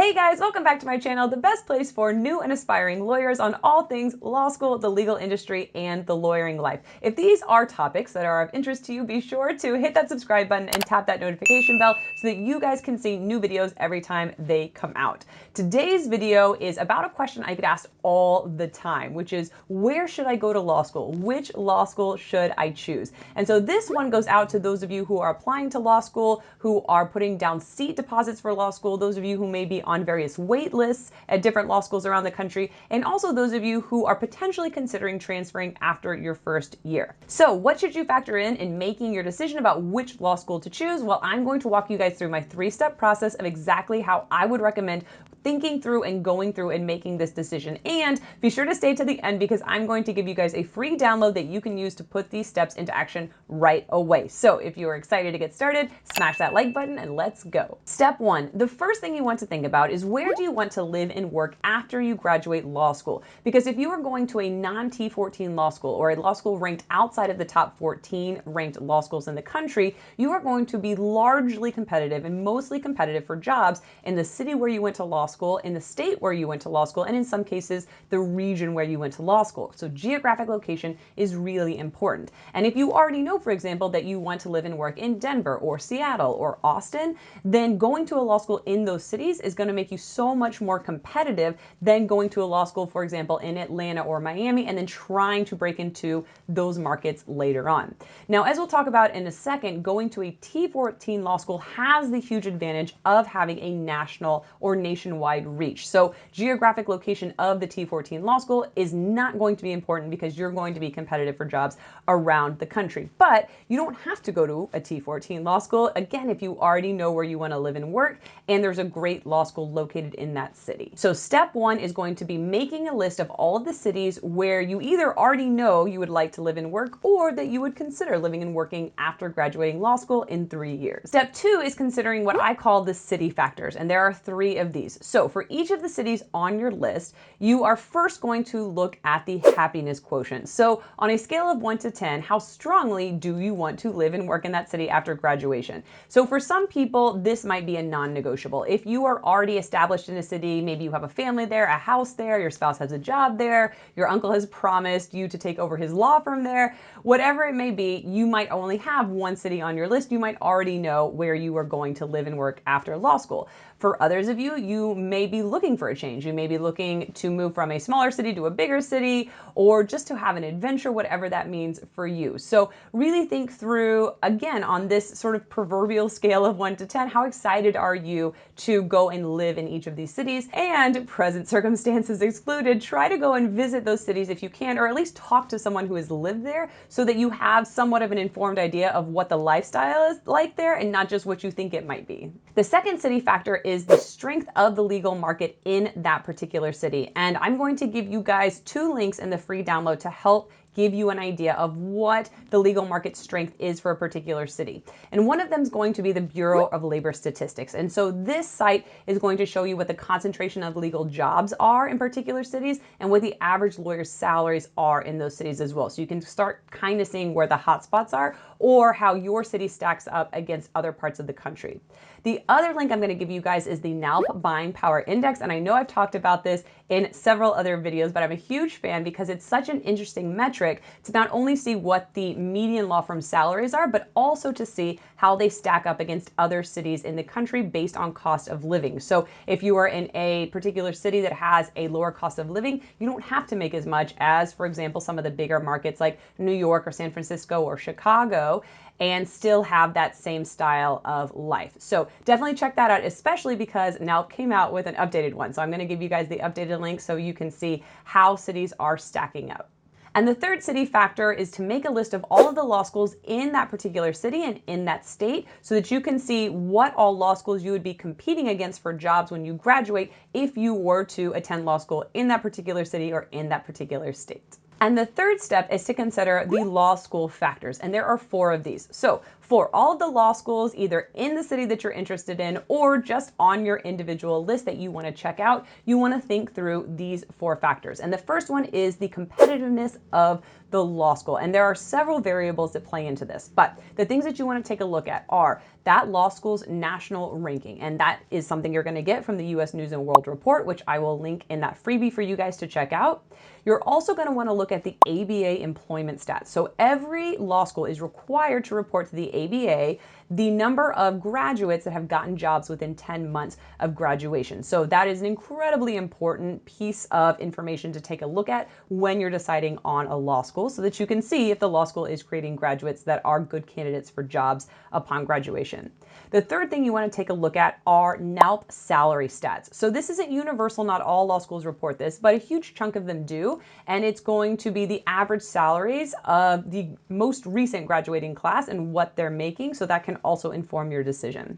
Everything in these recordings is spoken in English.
Hey guys, welcome back to my channel, the best place for new and aspiring lawyers on all things law school, the legal industry, and the lawyering life. If these are topics that are of interest to you, be sure to hit that subscribe button and tap that notification bell so that you guys can see new videos every time they come out. Today's video is about a question I get asked all the time, which is, where should I go to law school? Which law school should I choose? And so this one goes out to those of you who are applying to law school, who are putting down seat deposits for law school, those of you who may be on various wait lists at different law schools around the country, and also those of you who are potentially considering transferring after your first year. So what should you factor in making your decision about which law school to choose? Well, I'm going to walk you guys through my 3-step process of exactly how I would recommend thinking through and going through and making this decision. And be sure to stay to the end because I'm going to give you guys a free download that you can use to put these steps into action right away. So if you are excited to get started, smash that like button and let's go. Step 1, the first thing you want to think about is, where do you want to live and work after you graduate law school? Because if you are going to a non-T14 law school or a law school ranked outside of the top 14 ranked law schools in the country, you are going to be largely competitive and mostly competitive for jobs in the city where you went to law school, in the state where you went to law school, and in some cases, the region where you went to law school. So geographic location is really important. And if you already know, for example, that you want to live and work in Denver or Seattle or Austin, then going to a law school in those cities is going to make you so much more competitive than going to a law school, for example, in Atlanta or Miami, and then trying to break into those markets later on. Now, as we'll talk about in a second, going to a T14 law school has the huge advantage of having a national or nationwide reach. So geographic location of the T14 law school is not going to be important because you're going to be competitive for jobs around the country. But you don't have to go to a T14 law school, again, if you already know where you want to live and work and there's a great law school located in that city. So step 1 is going to be making a list of all of the cities where you either already know you would like to live and work or that you would consider living and working after graduating law school in 3 years. Step 2 is considering what I call the city factors, and there are 3 of these. So for each of the cities on your list, you are first going to look at the happiness quotient. So on a scale of 1 to 10, how strongly do you want to live and work in that city after graduation? So for some people, this might be a non-negotiable. If you are already established in a city, maybe you have a family there, a house there, your spouse has a job there, your uncle has promised you to take over his law firm there, whatever it may be, you might only have 1 city on your list. You might already know where you are going to live and work after law school. For others of you, you may be looking for a change. You may be looking to move from a smaller city to a bigger city, or just to have an adventure, whatever that means for you. So really think through, again, on this sort of proverbial scale of 1 to 10, how excited are you to go and live in each of these cities? And present circumstances excluded, try to go and visit those cities if you can, or at least talk to someone who has lived there so that you have somewhat of an informed idea of what the lifestyle is like there and not just what you think it might be. The second city factor is the strength of the legal market in that particular city. And I'm going to give you guys 2 links in the free download to help give you an idea of what the legal market strength is for a particular city. And one of them is going to be the Bureau of Labor Statistics. And so this site is going to show you what the concentration of legal jobs are in particular cities and what the average lawyer's salaries are in those cities as well. So you can start kind of seeing where the hot spots are or how your city stacks up against other parts of the country. The other link I'm going to give you guys is the NALP Buying Power Index. And I know I've talked about this in several other videos, but I'm a huge fan because it's such an interesting metric to not only see what the median law firm salaries are, but also to see how they stack up against other cities in the country based on cost of living. So if you are in a particular city that has a lower cost of living, you don't have to make as much as, for example, some of the bigger markets like New York or San Francisco or Chicago, and still have that same style of life. So definitely check that out, especially because NALP came out with an updated one. So I'm going to give you guys the updated link so you can see how cities are stacking up. And the third city factor is to make a list of all of the law schools in that particular city and in that state so that you can see what all law schools you would be competing against for jobs when you graduate if you were to attend law school in that particular city or in that particular state. And the third step is to consider the law school factors, and there are 4 of these. So for all of the law schools, either in the city that you're interested in or just on your individual list that you want to check out, you want to think through these 4 factors. And the first one is the competitiveness of the law school. And there are several variables that play into this, but the things that you want to take a look at are that law school's national ranking. And that is something you're going to get from the US News and World Report, which I will link in that freebie for you guys to check out. You're also going to want to look at the ABA employment stats. So every law school is required to report to the ABA the number of graduates that have gotten jobs within 10 months of graduation. So that is an incredibly important piece of information to take a look at when you're deciding on a law school, so that you can see if the law school is creating graduates that are good candidates for jobs upon graduation. The third thing you want to take a look at are NALP salary stats. So this isn't universal, not all law schools report this, but a huge chunk of them do, and it's going to be the average salaries of the most recent graduating class and what they're making, so that can also inform your decision.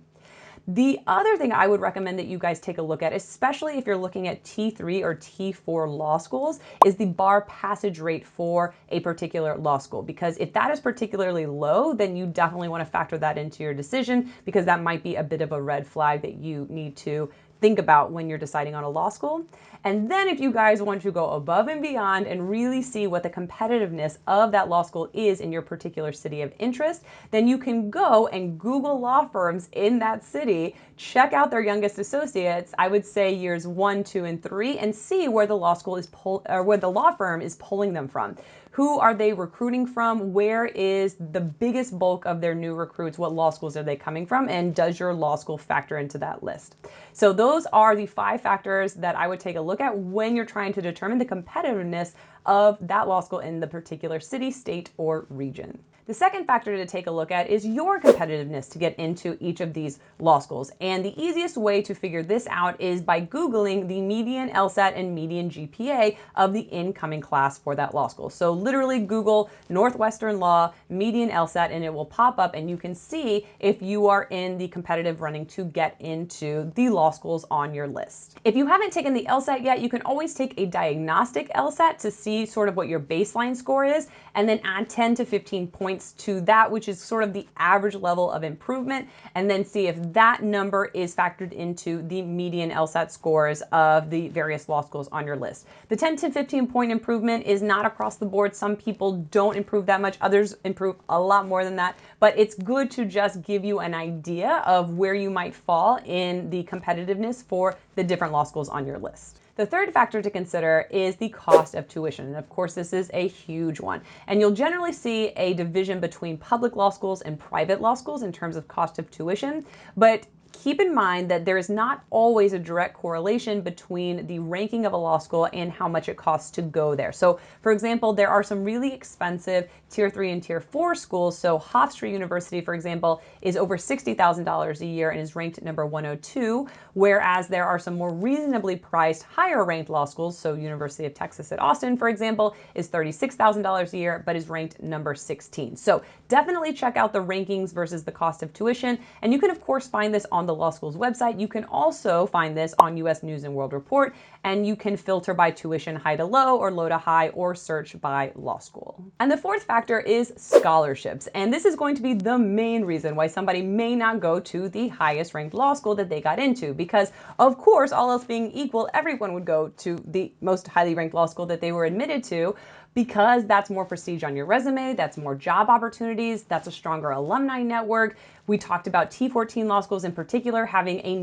The other thing I would recommend that you guys take a look at, especially if you're looking at T3 or T4 law schools, is the bar passage rate for a particular law school. Because if that is particularly low, then you definitely want to factor that into your decision, because that might be a bit of a red flag that you need to think about when you're deciding on a law school. And then if you guys want to go above and beyond and really see what the competitiveness of that law school is in your particular city of interest, then you can go and Google law firms in that city, check out their youngest associates, I would say years 1, 2, and 3, and see where the law school is where the law firm is pulling them from. Who are they recruiting from? Where is the biggest bulk of their new recruits? What law schools are they coming from? And does your law school factor into that list? So those are the 5 factors that I would take a look at when you're trying to determine the competitiveness of that law school in the particular city, state, or region. The second factor to take a look at is your competitiveness to get into each of these law schools. And the easiest way to figure this out is by Googling the median LSAT and median GPA of the incoming class for that law school. So literally Google Northwestern Law median LSAT and it will pop up and you can see if you are in the competitive running to get into the law schools on your list. If you haven't taken the LSAT yet, you can always take a diagnostic LSAT to see sort of what your baseline score is and then add 10 to 15 points to that, which is sort of the average level of improvement, and then see if that number is factored into the median LSAT scores of the various law schools on your list. The 10 to 15 point improvement is not across the board. Some people don't improve that much, others improve a lot more than that, but it's good to just give you an idea of where you might fall in the competitiveness for the different law schools on your list. The third factor to consider is the cost of tuition. And of course, this is a huge one. And you'll generally see a division between public law schools and private law schools in terms of cost of tuition. But keep in mind that there is not always a direct correlation between the ranking of a law school and how much it costs to go there. So for example, there are some really expensive tier 3 and tier 4 schools. So Hofstra University, for example, is over $60,000 a year and is ranked number 102, whereas there are some more reasonably priced, higher ranked law schools. So University of Texas at Austin, for example, is $36,000 a year, but is ranked number 16. So definitely check out the rankings versus the cost of tuition. And you can of course find this on the law school's website. You can also find this on US News and World Report, and you can filter by tuition high to low or low to high or search by law school. And the fourth factor is scholarships. And this is going to be the main reason why somebody may not go to the highest ranked law school that they got into, because of course, all else being equal, everyone would go to the most highly ranked law school that they were admitted to, because that's more prestige on your resume, that's more job opportunities, that's a stronger alumni network. We talked about T14 law schools in particular having a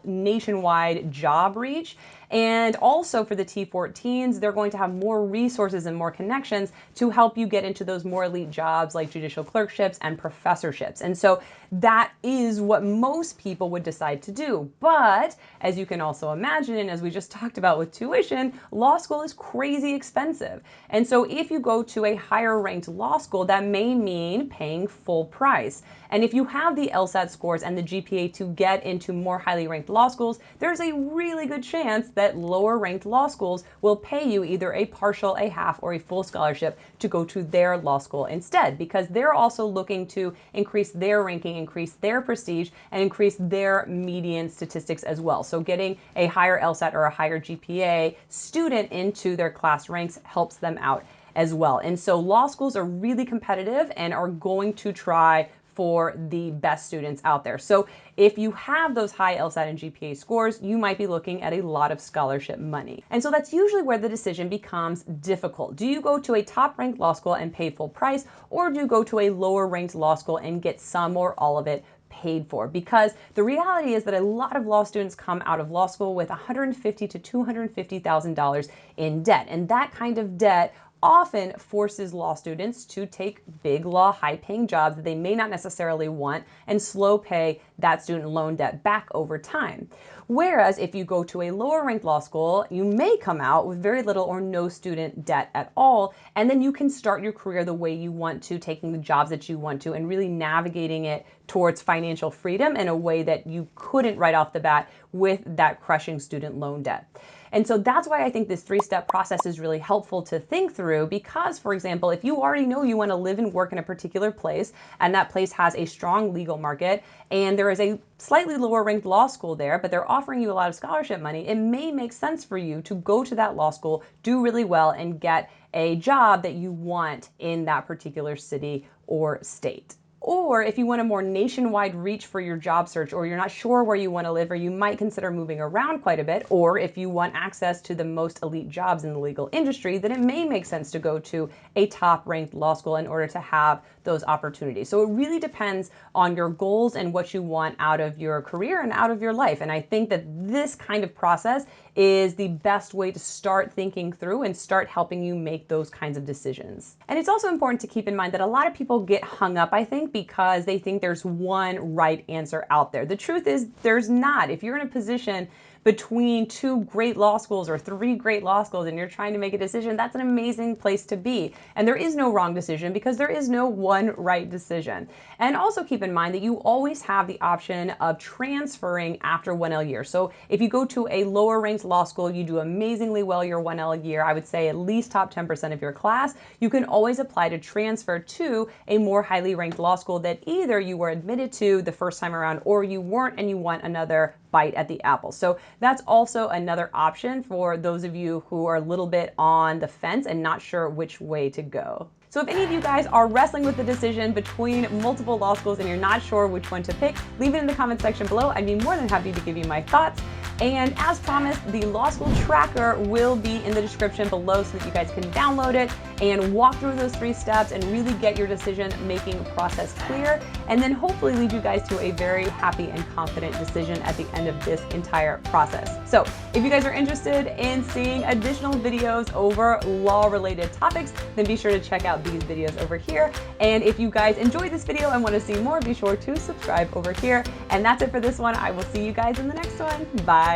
nationwide job reach. And also for the T14s, they're going to have more resources and more connections to help you get into those more elite jobs like judicial clerkships and professorships. And so that is what most people would decide to do. But as you can also imagine, and as we just talked about with tuition, law school is crazy expensive. And so if you go to a higher ranked law school, that may mean paying full price. And if you have the LSAT scores and the GPA to get into more highly ranked law schools, there's a really good chance that lower ranked law schools will pay you either a partial, a half, or a full scholarship to go to their law school instead, because they're also looking to increase their ranking, increase their prestige, and increase their median statistics as well. So getting a higher LSAT or a higher GPA student into their class ranks helps them out as well. And so law schools are really competitive and are going to try for the best students out there. So if you have those high LSAT and GPA scores, you might be looking at a lot of scholarship money. And so that's usually where the decision becomes difficult. Do you go to a top-ranked law school and pay full price, or do you go to a lower-ranked law school and get some or all of it paid for? Because the reality is that a lot of law students come out of law school with $150,000 to $250,000 in debt, and that kind of debt often forces law students to take big law, high-paying jobs that they may not necessarily want and slow pay that student loan debt back over time. Whereas if you go to a lower-ranked law school, you may come out with very little or no student debt at all, and then you can start your career the way you want to, taking the jobs that you want to, and really navigating it towards financial freedom in a way that you couldn't right off the bat with that crushing student loan debt. And so that's why I think this three-step process is really helpful to think through, because, for example, if you already know you want to live and work in a particular place, and that place has a strong legal market, and there is a slightly lower ranked law school there, but they're offering you a lot of scholarship money, it may make sense for you to go to that law school, do really well, and get a job that you want in that particular city or state. Or if you want a more nationwide reach for your job search, or you're not sure where you want to live, or you might consider moving around quite a bit, or if you want access to the most elite jobs in the legal industry, then it may make sense to go to a top-ranked law school in order to have those opportunities. So it really depends on your goals and what you want out of your career and out of your life. And I think that this kind of process is the best way to start thinking through and start helping you make those kinds of decisions. And it's also important to keep in mind that a lot of people get hung up, I think, because they think there's one right answer out there. The truth is there's not. If you're in a position between two great law schools or three great law schools and you're trying to make a decision, that's an amazing place to be. And there is no wrong decision because there is no one right decision. And also keep in mind that you always have the option of transferring after 1L year. So if you go to a lower ranked law school, you do amazingly well your 1L year, I would say at least top 10% of your class, you can always apply to transfer to a more highly ranked law school that either you were admitted to the first time around or you weren't and you want another bite at the apple. So that's also another option for those of you who are a little bit on the fence and not sure which way to go. So if any of you guys are wrestling with the decision between multiple law schools and you're not sure which one to pick, leave it in the comment section below. I'd be more than happy to give you my thoughts. And as promised, the Law School Tracker will be in the description below so that you guys can download it and walk through those 3 steps and really get your decision-making process clear, and then hopefully lead you guys to a very happy and confident decision at the end of this entire process. So if you guys are interested in seeing additional videos over law-related topics, then be sure to check out these videos over here. And if you guys enjoyed this video and want to see more, be sure to subscribe over here. And that's it for this one. I will see you guys in the next one. Bye.